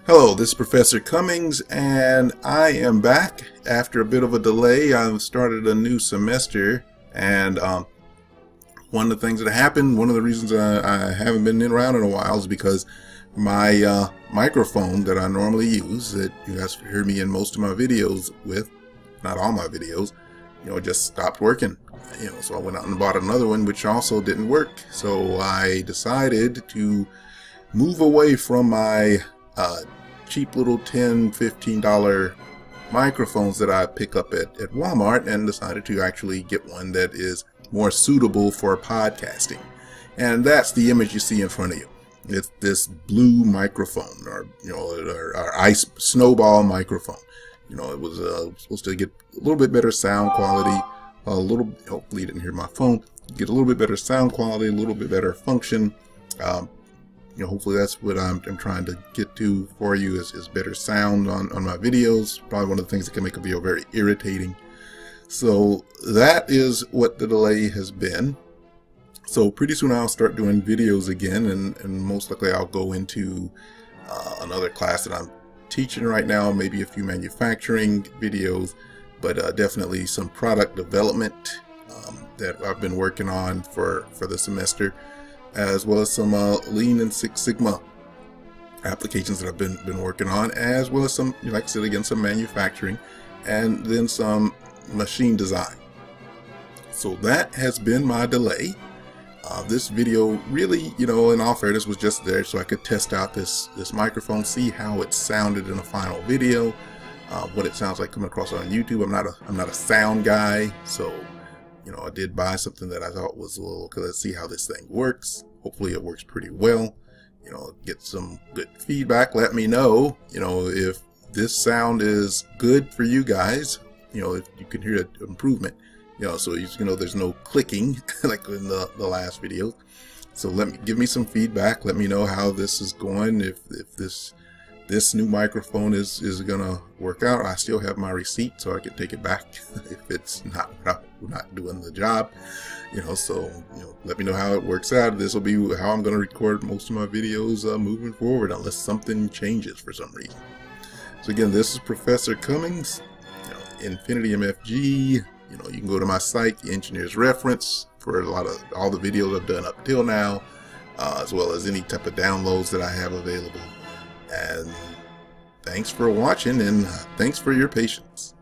Hello, this is Professor Cummings, and I am back after a bit of a delay. I've started a new semester, and one of the things that happened, one of the reasons I haven't been around in a while is because my microphone that I normally use, that you guys hear me in most of my videos with, not all my videos, just stopped working. So I went out and bought another one, which also didn't work. So I decided to move away from my cheap little $10, $15 microphones that I pick up at Walmart, and decided to actually get one that is more suitable for podcasting. And that's the image you see in front of you. It's this blue microphone, or ice snowball microphone. It was supposed to get a little bit better sound quality, hopefully you didn't hear my phone, get a little bit better sound quality, a little bit better function. Hopefully that's what I'm trying to get to for you is better sound on my videos. Probably one of the things that can make a video very irritating. So that is what the delay has been. So pretty soon I'll start doing videos again, and most likely I'll go into another class that I'm teaching right now, maybe a few manufacturing videos, but definitely some product development that I've been working on for the semester, as well as some Lean and Six Sigma applications that I've been working on, as well as some, like I said again, some manufacturing, and then some machine design. So that has been my delay. This video really, in all fairness, was just there so I could test out this microphone, see how it sounded in a final video, what it sounds like coming across on YouTube. I'm not a sound guy, so I did buy something that I thought was a little, let's see how this thing works. Hopefully it works pretty well. Get some good feedback. Let me know, if this sound is good for you guys, if you can hear an improvement, so there's no clicking like in the last video. So give me some feedback. Let me know how this is going. If this new microphone is gonna work out. I still have my receipt, so I can take it back if it's not doing the job. So let me know how it works out. This will be how I'm gonna record most of my videos moving forward, unless something changes for some reason. So again, this is Professor Cummings, Infinity MFG. You can go to my site, the Engineer's Reference, for all the videos I've done up till now, as well as any type of downloads that I have available. And thanks for watching, and thanks for your patience.